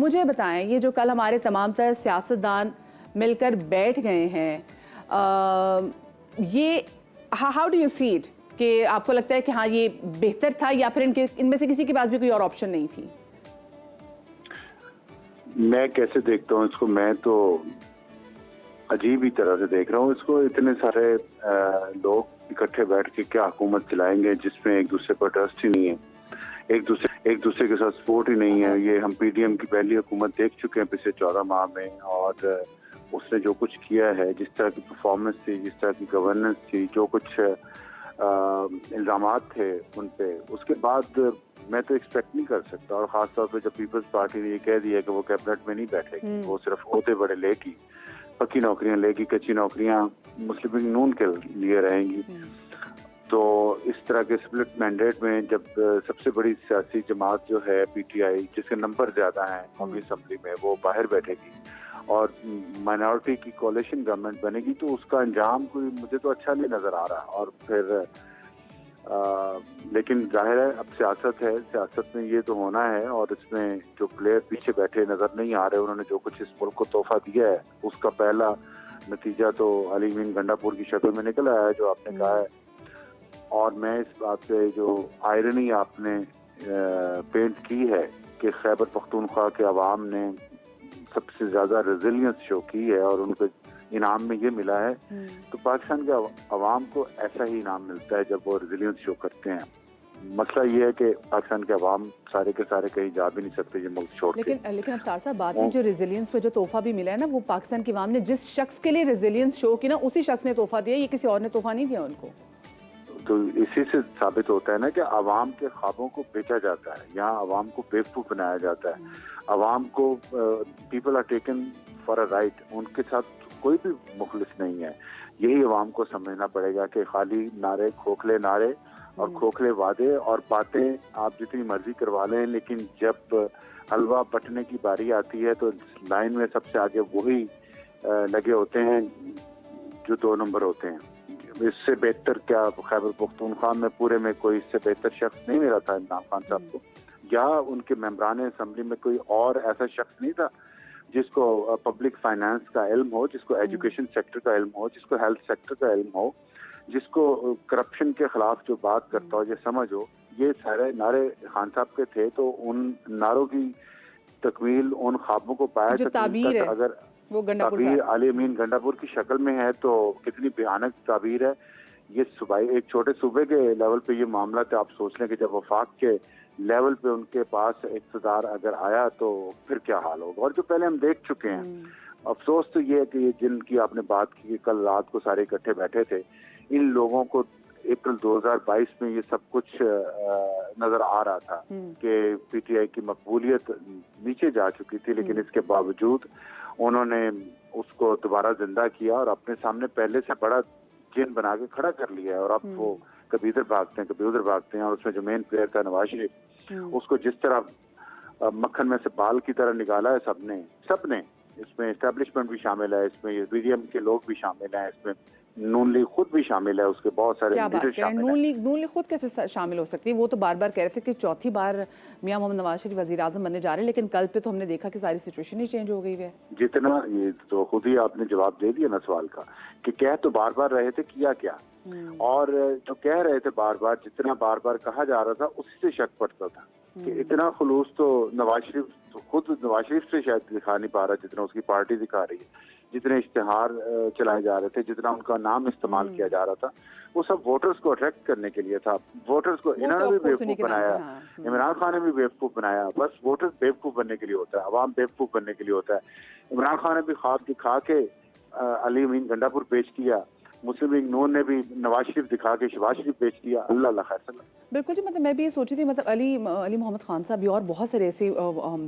मुझे बताएं, ये जो कल हमारे तमाम तर सियासतदान मिलकर बैठ गए हैं, ये how do you see it, कि आपको लगता है कि हाँ ये बेहतर था, या फिर इनमें से किसी के पास भी कोई और ऑप्शन नहीं थी? मैं कैसे देखता हूँ इसको, मैं तो अजीब ही तरह से देख रहा हूँ इसको। इतने सारे लोग इकट्ठे बैठ के क्या हुकूमत चलाएंगे जिसमें एक दूसरे पर ट्रस्ट ही नहीं है, एक दूसरे के साथ सपोर्ट ही नहीं है। ये हम पीडीएम की पहली हुकूमत देख चुके हैं पिछले 14 माह में, और उसने जो कुछ किया है, जिस तरह की परफॉर्मेंस थी, जिस तरह की गवर्नेंस थी, जो कुछ इल्जामात थे उन पे, उसके बाद मैं तो एक्सपेक्ट नहीं कर सकता। और ख़ास तौर पे जब पीपल्स पार्टी ने ये कह दिया कि वो कैबिनेट में नहीं बैठेगी, वो सिर्फ ओहदे बड़े लेगी, पक्की नौकरियां लेगी, कच्ची नौकरियां मुस्लिम लीग नून के लिए रहेंगी। तो इस तरह के स्प्लिट मैंडेट में जब सबसे बड़ी सियासी जमात जो है पीटीआई, जिसके नंबर ज़्यादा हैं कौमी असम्बली में, वो बाहर बैठेगी और माइनॉरिटी की कोalition गवर्नमेंट बनेगी, तो उसका अंजाम कोई मुझे तो अच्छा नहीं नज़र आ रहा। और फिर लेकिन जाहिर है अब सियासत है, सियासत में ये तो होना है, और इसमें जो प्लेयर पीछे बैठे नज़र नहीं आ रहे, उन्होंने जो कुछ इस मुल्क को तोहफा दिया है, उसका पहला नतीजा तो अली अमीन गंडापुर की शक्ल में निकल आया है, जो आपने कहा है। और मैं इस बात पे जो आयरनी आपने पेंट की है कि खैबर पख्तूनख्वा के अवाम ने सबसे ज़्यादा रेजिलियंस शो की है और उनको इनाम में ये मिला है, तो पाकिस्तान के अवाम को ऐसा ही इनाम मिलता है जब वो रेजिलियंस शो करते हैं। मसला ये है कि पाकिस्तान के अवाम सारे के सारे कहीं जा भी नहीं सकते ये मुल्क छोड़ के। लेकिन अब साथ बात है, जो रेजिलियंस पे जो तोहफा भी मिला है ना, वो पाकिस्तान के अवाम ने जिस शख्स के लिए रेजिलियंस शो की ना, उसी शख्स ने तोहफा दिया, ये किसी और ने तोहफा नहीं दिया उनको। तो इसी से साबित होता है ना कि अवाम के ख्वाबों को बेचा जाता है, यहाँ अवाम को बेवकूफ़ बनाया जाता है। अवाम को people are taken for a right, उनके साथ कोई भी मुखलिस नहीं है। यही अवाम को समझना पड़ेगा कि खाली नारे, खोखले नारे और खोखले वादे और बातें आप जितनी मर्जी करवा लें, लेकिन जब हलवा बटने की बारी आती है तो लाइन में सबसे आगे वही लगे होते हैं जो 2 नंबर होते हैं। इससे बेहतर क्या खैबर पख्तूनख्वा में पूरे में कोई इससे बेहतर शख्स नहीं मिला था इमरान खान साहब को, या उनके मेंबरान असम्बली में कोई और ऐसा शख्स नहीं था जिसको पब्लिक फाइनेंस का इल्म हो, जिसको एजुकेशन सेक्टर का इल्म हो, जिसको हेल्थ सेक्टर का इल्म हो, जिसको करप्शन के खिलाफ जो बात करता हो, ये समझ हो। ये सारे नारे खान साहब के थे, तो उन नारों की तकमील, उन ख्वाबों को पाया ताबीर है, अगर वो ताबीर अली अमीन गंडापुर की शक्ल में है तो कितनी भयानक ताबीर है। ये सूबाई एक छोटे सूबे के लेवल पे ये मामला था, आप सोच लें कि जब वफाक के लेवल पे उनके पास इक़्तिदार अगर आया तो फिर क्या हाल होगा, और जो पहले हम देख चुके हैं। अफसोस तो ये है कि जिनकी आपने बात की, कल रात को सारे इकट्ठे बैठे थे, इन लोगों को अप्रैल 2022 में ये सब कुछ नजर आ रहा था कि पीटीआई की मकबूलियत नीचे जा चुकी थी, लेकिन इसके बावजूद उन्होंने उसको दोबारा जिंदा किया और अपने सामने पहले से बड़ा जिन बना के खड़ा कर लिया है। और अब वो कभी इधर भागते हैं, कभी उधर भागते हैं। और उसमें जो मेन प्लेयर था नवाज शरीफ, उसको जिस तरह मक्खन में से बाल की तरह निकाला है सबने। इसमें एस्टेब्लिशमेंट भी शामिल है, इसमें पीडीएम के लोग भी शामिल हैं, इसमें नून लीग खुद भी शामिल है, उसके बहुत सारे लीडर शामिल हैं। नून लीग खुद कैसे शामिल हो सकती है? वो तो बार बार कह रहे थे कि चौथी बार मियां मोहम्मद नवाज शरीफ वज़ीर आज़म बनने जा रहे हैं, लेकिन कल पे तो हमने देखा कि सारी सिचुएशन ही चेंज हो गई है। जितना ये तो खुद ही आपने जवाब दे दिया ना सवाल का, कि कह तो बार बार रहे थे, किया क्या? और जो कह रहे थे बार बार, जितना बार बार कहा जा रहा था, उसी से शक पड़ता था कि इतना खुलूस तो नवाज शरीफ तो खुद नवाज शरीफ से शायद दिखा नहीं पा रहा जितना उसकी पार्टी दिखा रही है। जितने इश्तिहार चलाए जा रहे थे, जितना उनका नाम इस्तेमाल किया जा रहा था, वो सब वोटर्स को अट्रैक्ट करने के लिए था। वोटर्स को इन्होंने भी बेवकूफ़ बनाया, इमरान खान ने भी बेवकूफ़ बनाया। बस वोटर्स बेवकूफ़ बनने के लिए होता है, अवाम बेवकूफ़ बनने के लिए होता है। इमरान खान ने भी ख्वाब दिखा के अली अमीन गंडापुर पेश किया, मुस्लिम लीग नून ने भी नवाज शरीफ दिखा के शहबाज शरीफ पेश किया। अल्लाह खैर। बिल्कुल जी, मतलब मैं भी ये सोची थी, मतलब अली मोहम्मद खान साहब भी और बहुत सारे ऐसे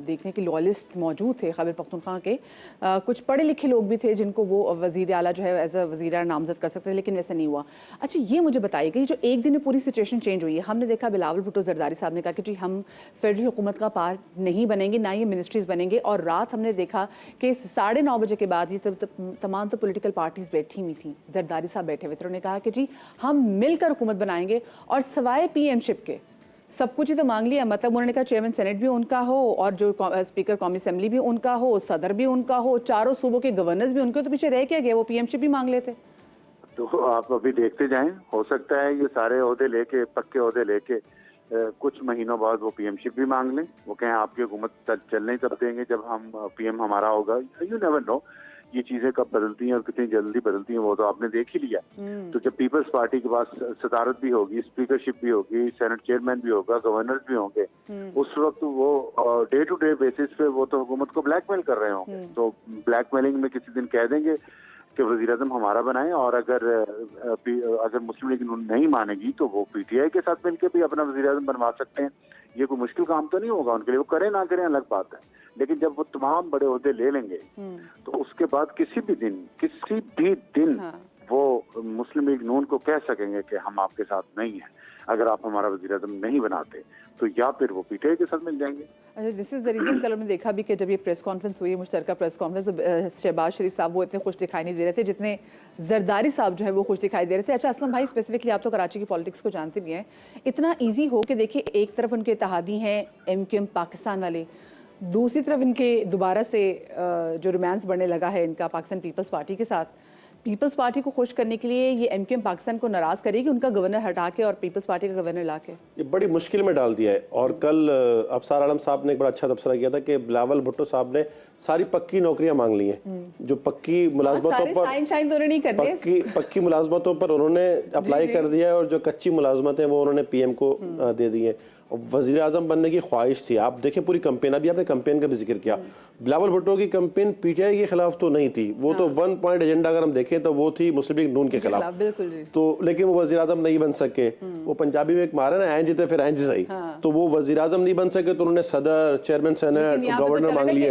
देखने के लॉयलिस्ट मौजूद थे खैबर पख्तूनख्वा के। कुछ पढ़े लिखे लोग भी थे जिनको वो वज़ीर आला जो है एज अ वज़ीर आला नामज़द कर सकते थे, लेकिन वैसा नहीं हुआ। अच्छा, ये मुझे बताइए, जो एक दिन में पूरी सिचुएशन चेंज हुई है, हमने देखा बिलावल भुट्टो ज़रदारी साहब ने कहा कि जी हम फेडरल हुकूमत का पार्ट नहीं बनेंगे, ना ये मिनिस्ट्रीज़ बनेंगे। और रात हमने देखा कि 9:30 बजे के बाद ये तमाम तो पोलिटिकल पार्टीज़ बैठी हुई थी, जरदारी साहब बैठे हुए थे, उन्होंने कहा कि जी हम मिलकर हुकूमत बनाएंगे और सवाए पीएमशिप के, सब कुछ ही तो मांग लिया, मतलब उन्होंने कहा चेयरमैन सेनेट भी उनका हो और जो स्पीकर कौमी असेंबली भी उनका हो, सदर भी उनका हो, चारों सूबों के गवर्नर्स भी उनके, तो पीछे रह क्या गया, वो पीएमशिप भी मांग लेते। तो आप अभी देखते जाएं, हो सकता है ये सारे ओहदे लेके, पक्के ओहदे लेके कुछ महीनों बाद वो पीएमशिप भी मांग लें, वो कहें आपकी हुकूमत चलने तब देंगे जब हम पीएम हमारा होगा। यू नेवर नो ये चीजें कब बदलती हैं और कितनी जल्दी बदलती हैं, वो तो आपने देख ही लिया। तो जब पीपल्स पार्टी के पास सदारत भी होगी, स्पीकरशिप भी होगी, सेनेट चेयरमैन भी होगा, गवर्नर भी होंगे, उस वक्त वो डे टू डे बेसिस पे वो तो हुकूमत को ब्लैकमेल कर रहे होंगे। तो ब्लैकमेलिंग में किसी दिन कह देंगे कि वज़ीर-ए-आज़म हमारा बनाएं, और अगर मुस्लिम लीग नहीं मानेगी तो वो पीटीआई के साथ मिलकर भी अपना वज़ीर-ए-आज़म बनवा सकते हैं। ये कोई मुश्किल काम तो नहीं होगा उनके लिए, वो करें ना करें अलग बात है, लेकिन जब वो तमाम बड़े ओहदे ले लेंगे तो उसके बाद किसी भी दिन वो मुस्लिम लीग नून को कह सकेंगे कि हम आपके साथ नहीं हैं, अगर आप हमारा वज़ीर-ए-आज़म नहीं बनाते, तो या फिर वो पीटीआई के साथ मिल जाएंगे। अच्छा, दिस इज द रीजन। कल हमने देखा भी कि जब ये प्रेस कॉन्फ्रेंस हुई, मुश्तरका प्रेस कॉन्फ्रेंस, शहबाज शरीफ साहब वो इतने खुश दिखाई नहीं दे रहे थे जितने जरदारी साहब जो है वो खुश दिखाई दे रहे थे। अच्छा असलम भाई, स्पेसिफिकली आप तो कराची की पॉलिटिक्स को जानते भी हैं, इतना ईजी हो कि देखिए एक तरफ उनके इत्तेहादी हैं एमक्यूएम पाकिस्तान वाले, दूसरी तरफ इनके दोबारा से जो रोमांस बढ़ने लगा है इनका पाकिस्तान पीपल्स पार्टी के साथ। पीपल्स पार्टी को खुश करने के लिए ये एमक्यूएम पाकिस्तान को नाराज करेगी उनका गवर्नर हटा के और पीपल्स पार्टी का गवर्नर ला के। ये बड़ी मुश्किल में डाल दिया है। और कल अफसार आलम साहब ने एक बड़ा अच्छा तबसरा किया था कि बिलावल भुट्टो साहब ने सारी पक्की नौकरियां मांग ली हैं, जो पक्की मुलाजमतों पर पक्की मुलाजमतों पर उन्होंने अप्लाई कर दिया है, और जो कच्ची मुलाजमतें वो उन्होंने पीएम को दे दी हैं। वज़ीर आज़म बनने की ख्वाहिश थी, आप देखें पूरी कैंपेन, अभी आपने कैंपेन का भी जिक्र किया, बिलावल भुट्टो की कैंपेन पीटीआई के खिलाफ तो नहीं थी, वो तो 1 पॉइंट एजेंडा अगर हम देखें तो वो थी मुस्लिम लीग नून के खिलाफ। तो लेकिन वो वज़ीर आज़म नहीं बन सके। वो पंजाबी में एक मारा ना, ऐं जीते फिर ऐं सही, तो वो वज़ीर आज़म नहीं बन सके तो उन्होंने सदर, चेयरमैन सेनेट, गवर्नर मांग लिए।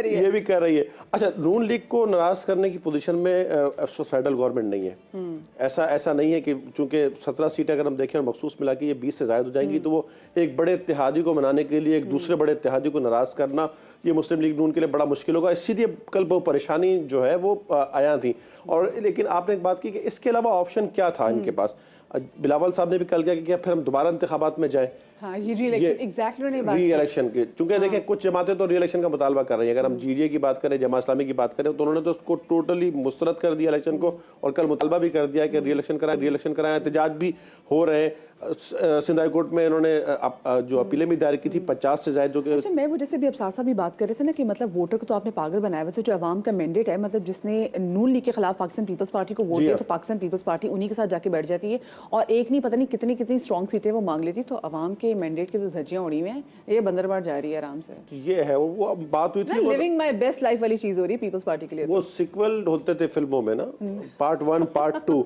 ये भी कर रही है। अच्छा, नून लीग को नाराज करने की पोजीशन में फेडरल गवर्नमेंट नहीं है। ऐसा नहीं है कि चूंकि 17 सीटें अगर देखें और मखसूस मिला के ये 20 से ज्यादा हो जाएंगी, तो वो एक बड़े इत्तेहादी को मनाने के लिए एक दूसरे बड़े इत्तेहादी को नाराज करना ये मुस्लिम लीग नून के लिए बड़ा मुश्किल होगा। इसीलिए कल वो परेशानी जो है वो आया थी। और लेकिन आपने एक बात की कि इसके अलावा ऑप्शन क्या था इनके पास। बिलावल साहब ने भी कल क्या कि फिर हम दोबारा इंतखाबात में जाएं। हाँ, ये री-इलेक्शन के, चूंकि देखें कुछ जमातें तो री-इलेक्शन का मुतालबा कर रही है। अगर हम जीडीए की बात करें, जमात इस्लामी की बात करें, तो उन्होंने तो उसको टोटली मुस्तरद कर दिया इलेक्शन को, और कल मुतालबा भी कर दिया कि री-इलेक्शन कराएं। एहतजाज भी हो रहे हैं। सिंध हाई कोर्ट में इन्होंने जो अपीलें भी दायर की थी 50 से ज्यादा, जो कि अच्छा, मैं वो जैसे भी अफसार साहब भी बात कर रहे थे ना कि मतलब वोटर को तो आपने पागल बनाया हुआ, तो जो अवाम का मैंडेट है, मतलब जिसने नून लीग के खिलाफ पाकिस्तान पीपल्स पार्टी को वोट दिया, तो पाकिस्तान पीपल्स पार्टी उन्हीं के साथ जाके बैठ जाती है और एक नहीं पता नहीं कितनी स्ट्रॉन्ग सीटें वो मांग लेती। तो अवाम के मैंडेट की तो धज्जियां उड़ी हुई हैं, ये बंदरबार जा रही है आराम से। ये है वो बात हुई थी, लिविंग माय बेस्ट लाइफ वाली चीज हो रही है पीपल्स पार्टी के लिए। वो सिक्वल होते थे फिल्मों में ना, पार्ट 1 पार्ट 2।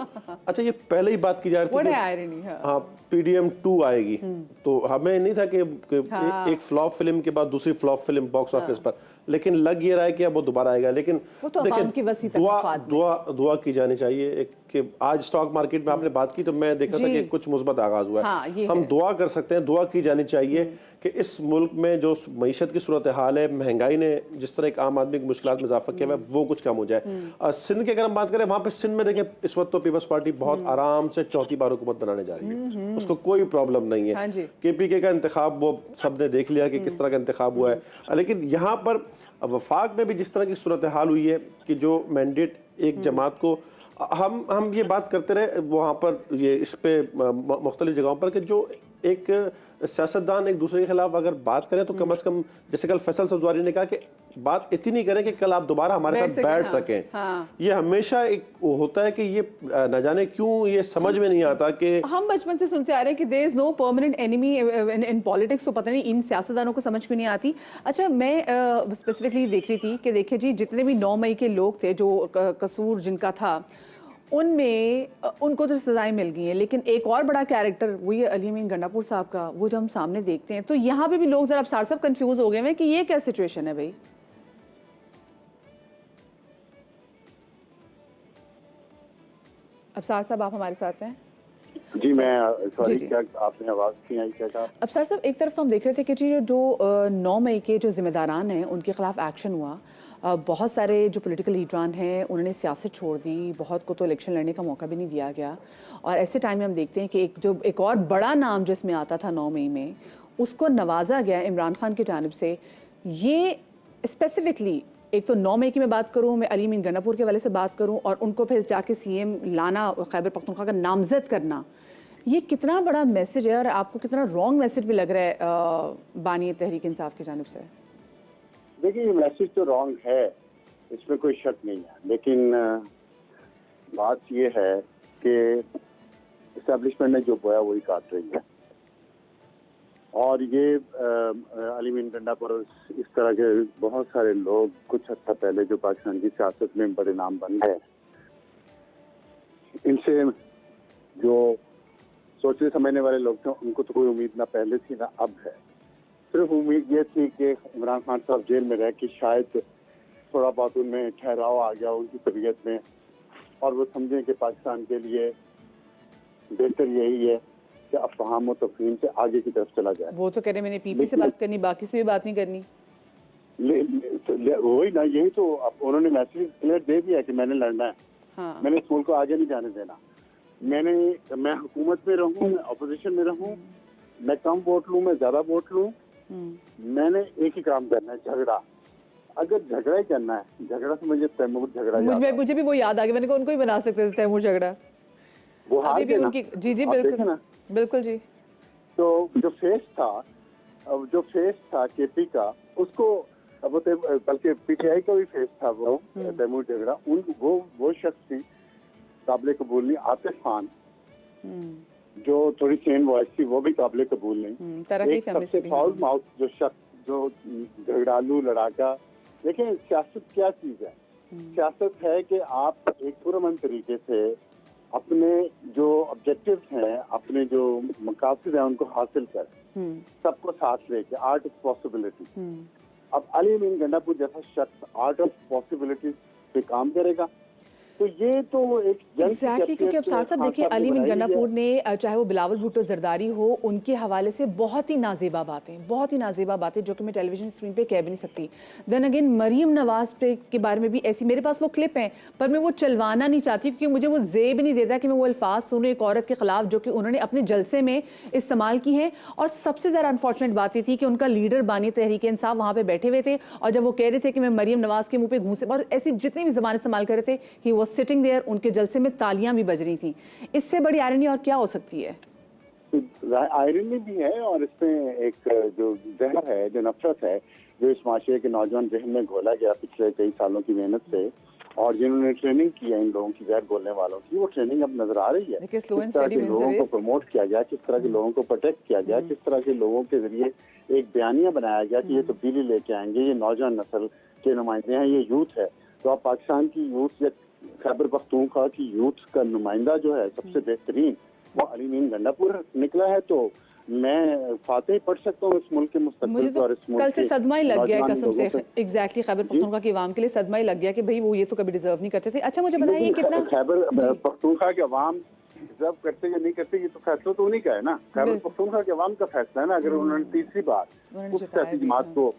अच्छा, ये पहले ही बात की जा रही थी, हाँ पीडीएम 2 आएगी, तो हमें नहीं था कि एक फ्लॉप फिल्म के बाद दूसरी फ्लॉप फिल्म बॉक्स ऑफिस पर, लेकिन लग ये रहा है कि अब वो दोबारा आएगा। लेकिन देखिए, दुआ की जानी चाहिए कि आज स्टॉक मार्केट में आपने बात की तो मैं देखा था कि कुछ मुस्बत आगाज हुआ है। हम दुआ कर सकते हैं, दुआ की जानी चाहिए कि इस मुल्क में जो मईशत की सूरत हाल है, महंगाई ने जिस तरह एक आम आदमी की मुश्किलात में इजाफा किया है, वो कुछ कम हो जाए। सिंध की अगर हम बात करें, वहां पर सिंध में देखें इस वक्त तो पीपल्स पार्टी बहुत आराम से चौथी बार हुकूमत बनाने जा रही है, उसको कोई प्रॉब्लम नहीं है। केपीके का इंतखाब वो सबने देख लिया कि किस तरह का इंतखाब हुआ है। लेकिन यहाँ पर वफाक में भी जिस तरह की सूरत हाल हुई है कि जो मैंडेट एक जमात को, हम ये बात करते रहे वहाँ पर, ये इस पे मुख्तलिफ जगहों पर, कि जो एक सियासतदान एक दूसरे के खिलाफ अगर बात करें तो कम से कम, जैसे कल फैसल सब्जवारी ने कहा कि बात इतनी करें कि कल आप दोबारा हमारे साथ बैठ सकें। ये हमेशा एक होता है कि ये न जाने क्यों ये समझ में नहीं आता कि हम बचपन से सुनते आ रहे हैं कि there is no permanent enemy in politics, तो पता नहीं इन सियासतदानों को समझ क्यों नहीं आती। अच्छा, मैं स्पेसिफिकली देख रही थी कि देखिए जी, जितने भी 9 मई के लोग थे जो कसूर जिनका था, उनमें उनको तो सजाएं मिल गई हैं, लेकिन एक और बड़ा कैरेक्टर वही अली अमीन गंडापुर साहब का, वो जब हम सामने देखते हैं तो यहाँ पे भी लोग जरा अफसार साहब कंफ्यूज हो गए हैं कि ये क्या सिचुएशन है भाई। अफसार साहब, आप हमारे साथ हैं? जी मैं जी, सॉरी, जी। क्या आपने आवाज नहीं आई, क्या कहा? अब सर साहब एक तरफ तो हम देख रहे थे कि जी जो 9 मई के जो जिम्मेदारान हैं उनके खिलाफ एक्शन हुआ। बहुत सारे जो पॉलिटिकल लीडरान हैं उन्होंने सियासत छोड़ दी, बहुत को तो इलेक्शन लड़ने का मौका भी नहीं दिया गया। और ऐसे टाइम में हम देखते हैं कि एक और बड़ा नाम जो इसमें आता था 9 मई में, उसको नवाजा गया इमरान खान की जानिब से। ये स्पेसिफिकली एक तो 9 मई की मैं बात करूं, मैं अली मीन गंडापुर के वाले से बात करूं, और उनको फिर जाके सीएम लाना, खैबर पख्तूनख्वा का नामजद करना, ये कितना बड़ा मैसेज है और आपको कितना रॉन्ग मैसेज भी लग रहा है बानी तहरीक इंसाफ की जानिब से? देखिए, ये मैसेज तो रॉन्ग है, इसमें कोई शक नहीं है, लेकिन बात ये है कि इस्टेब्लिशमेंट ने जो बोया वही काट रही है। और ये अली मीन गंडापुर, इस तरह के बहुत सारे लोग कुछ हद पहले जो पाकिस्तान की सियासत में बड़े नाम बन गए, इनसे जो सोचने समझने वाले लोग थे उनको तो कोई उम्मीद ना पहले थी ना अब है। सिर्फ उम्मीद ये थी कि इमरान खान साहब जेल में रह के शायद थोड़ा बहुत उनमें ठहराव आ गया उनकी तबीयत में, और वो समझें कि पाकिस्तान के लिए बेहतर यही है कि अफवाह तफहीम से आगे की तरफ चला जाए। वो तो कह रहे मैंने पीपी से बात करनी, बाकी से भी बात नहीं करनी। वही ना, यही तो अब उन्होंने मैसेज क्लियर दे दिया कि मैंने लड़ना है। हाँ। मैंने इस मुल्क को आगे नहीं जाने देना। मैं हुकूमत में रहूं, मैं अपोजिशन में रहूं, मैं कम वोट लूं, मैं ज्यादा वोट लूं, मैंने एक ही काम करना है, झगड़ा। अगर झगड़ा ही करना है, झगड़ा से मुझे तैमूर झगड़ा मुझे भी वो याद आ गया, मैंने कहा उनको ही बना सकते थे तैमूर झगड़ा। वो हार अभी भी गए ना। उनकी जी आप देखें बिल्कुल ना। बिल्कुल जी। तो जो फेस था केपी का, उसको बल्कि पीटीआई का भी फेस था वो तैमूर झगड़ा, वो शख्स थी काबिल कबूल नहीं। आतिफ खान जो थोड़ी सेम वॉइस थी, वो भी काबिल कबूल नहीं। एक सबसे फाउल माउथ जो शख्स, जो झगड़ालू लड़ाका। देखिए, सियासत क्या चीज है? सियासत है कि आप एक पुरअमन तरीके से अपने जो ऑब्जेक्टिव्स हैं, अपने जो मकासद हैं, उनको हासिल कर, सबको साथ लेके, आर्ट ऑफ पॉसिबिलिटी। अब अली मीन गंडापुर जैसा शख्स आर्ट ऑफ पॉसिबिलिटी पे काम करेगा, तो ये तो एक एग्जैक्टली, क्योंकि अब साथ साथ देखिए अली मीन गंडापुर ने, चाहे वो बिलावल भुट्टो जरदारी हो, उनके हवाले से बहुत ही नाजेबा बातें जो कि मैं टेलीविजन स्क्रीन पे कह भी नहीं सकती। देन अगेन मरीम नवाज पे के बारे में भी ऐसी, मेरे पास वो क्लिप हैं पर मैं वो चलवाना नहीं चाहती क्योंकि मुझे वो जेब नहीं देता कि मैं वो अल्फाज सुनूं एक औरत के खिलाफ जो कि उन्होंने अपने जलसे में इस्तेमाल की हैं। और सबसे ज़्यादा अनफॉर्चुनेट बात ये थी कि उनका लीडर बानी तहरीक इंसाफ वहाँ पे बैठे हुए थे, और जब वो कह रहे थे कि मैं मरीम नवाज के मुंह पे घूंसे, और ऐसी जितनी भी ज़बान इस्तेमाल कर रहे थे, ही वाज सिटिंग देयर, उनके जलसे में तालियां भी बज रही थी। इससे बड़ी आयरनी और क्या हो सकती है? आयरनी भी है, और इसमें एक जो जहर है, जो नफरत है, जो इस माशरे के नौजवान जहन में घोला गया पिछले कई सालों की मेहनत से, और जिन्होंने ट्रेनिंग की है इन लोगों की, जहर बोलने वालों की, वो ट्रेनिंग अब नजर आ रही है। किस तरह के लोगों को प्रमोट किया गया, किस तरह के लोगों को प्रोटेक्ट किया गया, किस तरह के लोगों के जरिए एक बयानिया बनाया गया कि ये तब्दीली लेके आएंगे, ये नौजवान नस्ल के नुमाइंदे हैं, ये यूथ है। तो आप पाकिस्तान की यूथ या खैबर पख्तूनख्वा की यूथ का नुमाइंदा जो है सबसे बेहतरीन, वो अली मीन गंडापुर निकला है। तो मैं फातेह पढ़ सकता हूँ इस मुल्क के मुस्तकबिल को, और इस मुल्क कल से सदमा ही लग गया कसम से। एग्जैक्टली, खैबर पख्तूनख्वा की आवाम के लिए सदमा ही लग गया कि भाई वो ये तो कभी डिजर्व नहीं करते थे। अच्छा, मुझे बताइए कितना खैबर पख्तूनख्वा के अवाम डिजर्व करते या नहीं करते, ये तो फैसला तो उन्हीं का है ना। खैबर पख्तूनख्वा के अवाम का फैसला है ना। अगर उन्होंने तीसरी बार उस सियासी जमात को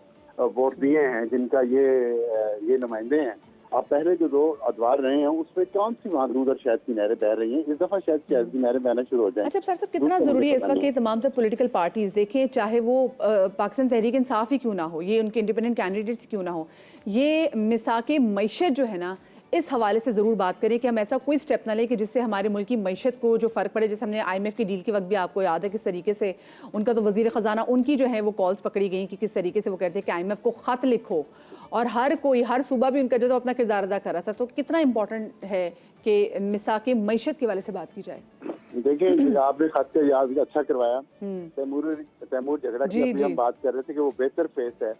वोट दिए हैं जिनका ये नुमाइंदे हैं, अब पहले जो 2 अदवार रहे हैं उसमें कौन सी वहाँ दूध और शहद की नहरें बह रही हैं? इस दफा शहद की नहरें बहना शुरू हो जाए। अच्छा सर, कितना जरूरी है इस वक्त ये तमाम तर पॉलिटिकल पार्टीज देखें, चाहे वो पाकिस्तान तहरीक इंसाफ ही क्यों ना हो, ये उनके इंडिपेंडेंट कैंडिडेट्स क्यों ना हो, ये मिसाके मईशत जो है ना, इस हवाले से ज़रूर बात करें कि हम ऐसा कोई स्टेप ना लें कि जिससे हमारे मुल्क की मईशत को जो फ़र्क पड़े। जैसे हमने IMF की डील के वक्त भी आपको याद है किस तरीके से उनका तो वज़ीर ख़जाना, उनकी जो है वो कॉल्स पकड़ी गई कि किस तरीके से वो कहते हैं कि IMF को ख़त लिखो, और हर सूबा भी उनका जो अपना किरदार अदा कर रहा था। तो कितना इंपॉर्टेंट है कि मिसाके मईशत के वाले से बात की जाए। देखिए, आपने खत का याद अच्छा करवाया। तैमूर झगड़ा की हम बात कर रहे थे कि वो बेहतर फेस है,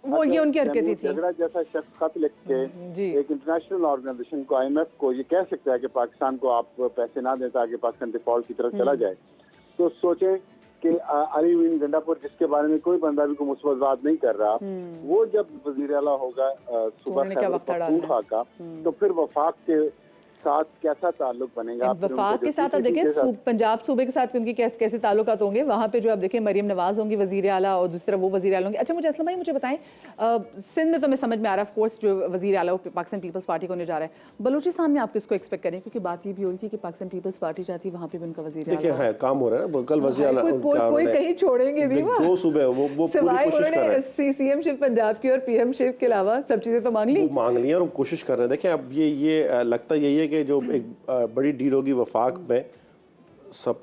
वो ये उनकी हरकतें थी। झगड़ा जैसा शख्स खत लिख के एक इंटरनेशनल ऑर्गेनाइजेशन को, IMF को, ये कह सकता है कि पाकिस्तान को आप पैसे ना दें ताकि पाकिस्तान डिफॉल्ट की तरफ चला जाए, तो सोचे कि अली मीन गंडापुर, जिसके बारे में कोई बंदा भी को मुस्बत बात नहीं कर रहा, वो जब वजीर आला होगा सुबह खैबर पख्तूनख्वा का, तो फिर वफाक के साथ कैसा ताल्लुक बनेगा? वफाक के साथ आप देखें पंजाब सूबे के साथ उनके कैसे ताल्लुकात होंगे, वहाँ पे जो आप देखें मरियम नवाज होंगी वजीर आला और दूसरी तरफ वो वजीर आला होंगे। अच्छा मुझे असलम भाई मुझे बताएं, सिंध में तो मैं समझ में आ रहा है ऑफ कोर्स जो वजीर आला पाकिस्तान पीपल्स पार्टी को होने जा रहा है, बलूचिस्तान में आप किसको एक्सपेक्ट करें? क्योंकि बात ये भी हो रही थी कि पाकिस्तान पीपल्स पार्टी चाहती है वहाँ पे भी उनका वजीर देखिए है काम हो रहा है ना, कल वजीर आला कोई कहीं छोड़ेंगे भी, दो सूबे वो पूरी कोशिश कर रहे हैं। सीएम शिप पंजाब की और पीएम शिप के अलावा सब चीजें तो मांग ली और कोशिश कर रहे हैं। देखिए अब ये लगता यही है कि जो एक बड़ी डील होगी वफाक में सब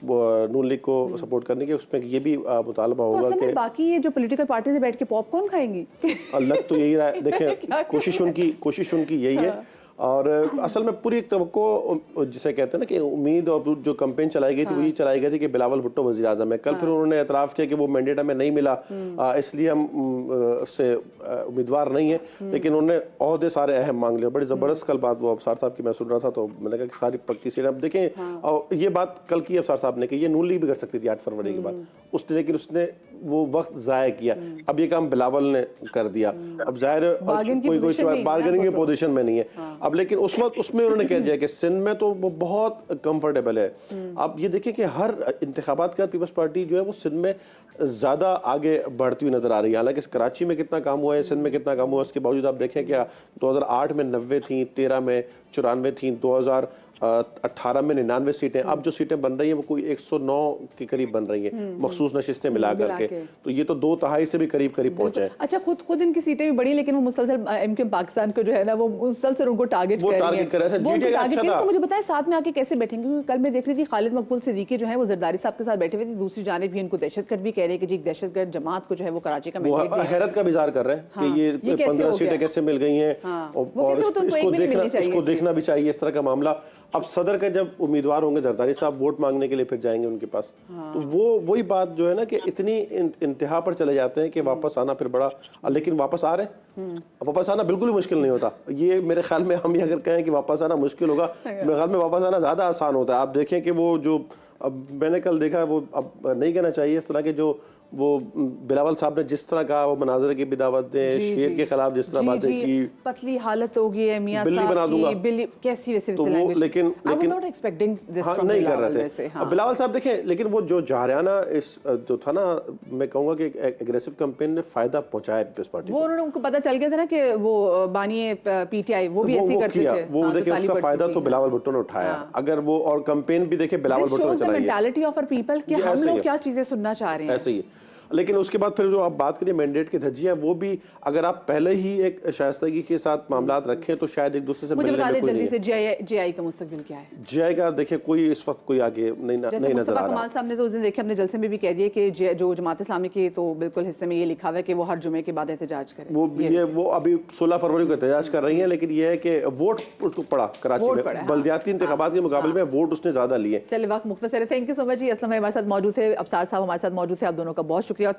नून लीग को सपोर्ट करने के, उसमें ये भी मुतालबा होगा कि बाकी ये जो पॉलिटिकल पार्टी से बैठ के पॉपकॉर्न खाएंगी लग तो यही रहा है। देखिए कोशिश उनकी यही है और असल में पूरी एक तवक्को जिसे कहते हैं ना कि उम्मीद और जो कैंपेन चलाई गई थी वो ये चलाई गई थी कि बिलावल भुट्टो वज़ीर आज़म है। कल फिर उन्होंने एतराफ़ किया कि वो मैंडेट हमें नहीं मिला, इसलिए हम उससे उम्मीदवार नहीं है, लेकिन उन्होंने ओहदे सारे अहम मांग लिए। बड़ी ज़बरदस्त कल बात वो अफसार साहब की मैं सुन रहा था तो मैंने कहा कि सारी पक्की सीटें अब देखें। और ये बात कल की अफसार साहब ने कि ये नून लीग भी कर सकती थी 8 फरवरी के बाद उसने, लेकिन उसने वो वक्त ज़ाया किया। अब ये काम बिलावल ने कर दिया। अब जाहिर कोई बार्गेनिंग की पोजीशन में नहीं है अब, लेकिन उस वक्त उसमें उन्होंने कह दिया कि सिंध में तो वो बहुत कंफर्टेबल है। अब ये देखिए कि हर इंतखाबात के बाद पीपल्स पार्टी जो है वो सिंध में ज़्यादा आगे बढ़ती हुई नजर आ रही है। हालांकि कराची में कितना काम हुआ है, सिंध में कितना काम हुआ है, उसके बावजूद आप देखें क्या 2008 में 90 थी, 13 में 94 थी, 2018 में 99 सीटें। अब जो सीटें बन रही हैं वो कोई 109 के करीब बन रही हैं मखसूस नशिस्तें मिला करके, तो ये तो 2/3 से भी करीब पहुंचे हैं। अच्छा खुद इनकी सीटें भी बड़ी, लेकिन वो मुसलसल एमके पाकिस्तान को जो है ना वो मुसलसल उनको टारगेट कर रहे हैं। तो मुझे बताएं साथ में आके कैसे बैठेंगे? क्योंकि कल मैं देख रही थी खालिद मकबूल सिद्दीकी जो है वो जरदारी साहब के साथ बैठे हुए थे, दूसरी जानिब भी इनको दहशतगर्द भी कह रहे हैं कि जी दहशतगर्द जमात को जो है वो कराची का हैरत का इज़हार कर रहे हैं कि ये 15 सीटें कैसे मिल गई हैं और इसको देखना भी चाहिए इस तरह का मामला। अब सदर का जब उम्मीदवार होंगे जरदारी साहब वोट मांगने के लिए फिर जाएंगे उनके पास, तो वही बात जो है ना कि इतनी इंतहा पर चले जाते हैं कि वापस आना फिर बड़ा, लेकिन वापस आ रहे हैं। वापस आना बिल्कुल ही मुश्किल नहीं होता। ये मेरे ख्याल में हम ये अगर कहें कि वापस आना मुश्किल होगा, मेरे ख्याल में वापस आना ज्यादा आसान होता है। आप देखें कि वो जो अब मैंने कल देखा है वो अब नहीं कहना चाहिए इस तरह के जो वो बिलावल साहब ने जिस तरह कहा वो मनाजरे की भी दावत दें, शेर के खिलाफ जिस तरह बातें की, पतली हालत हो गई है मियां बिल्ली बना दूंगा बिल्ली कैसी वैसे तो वो लेकिन नहीं कर रहे थे। अब बिलावल साहब देखें, लेकिन वो जो जारियाना इस जो था ना, मैं कहूंगा कि एग्रेसिव कैंपेन ने फायदा पहुंचाया पीपल्स पार्टी को। उनको पता चल गया था ना कि वो बानिए पीटीआई वो भी ऐसे करते थे, वो देखिए उसका फायदा तो बिलावल भुट्टो ने उठाया। अगर वो और कैंपेन भी देखे बिलावल भुट्टो ने चलाई है, मेंटालिटी ऑफ आवर पीपल कि हम लोग क्या चीजें सुनना चाह रहे हैं, ऐसे ही। लेकिन उसके बाद फिर जो आप बात करिए मैंडेट की धज्जियां, वो भी अगर आप पहले ही एक शाइस्तगी के साथ मामलात रखें तो शायद एक दूसरे से मिलने में कोई जल्दी से जेआई का मुस्तकबिल क्या है? जेआई का देखिए कोई इस वक्त कोई आगे नहीं नजर आ रहा। कमाल साहब ने तो उस दिन देखे अपने जलसे में भी कह दिया कि जो जमात इस्लामी की तो बिल्कुल हिस्से में ये लिखा हुआ है कि वो हर जुमे के बाद एहतजाज करें। वो अभी 16 फरवरी को एहतजाज कर रही है, लेकिन ये है कि वोट उसको पड़ा कराची में, बल्दियाती इंतखाबात के मुकाबले में वोट उसने ज्यादा लिए। चलिए वक्त मुख्तसर है। थैंक यू सो मच जी। असलम हमारे साथ मौजूद थे, अफसार साहब हमारे साथ मौजूद थे, आप दोनों का बहुत शुक्रिया।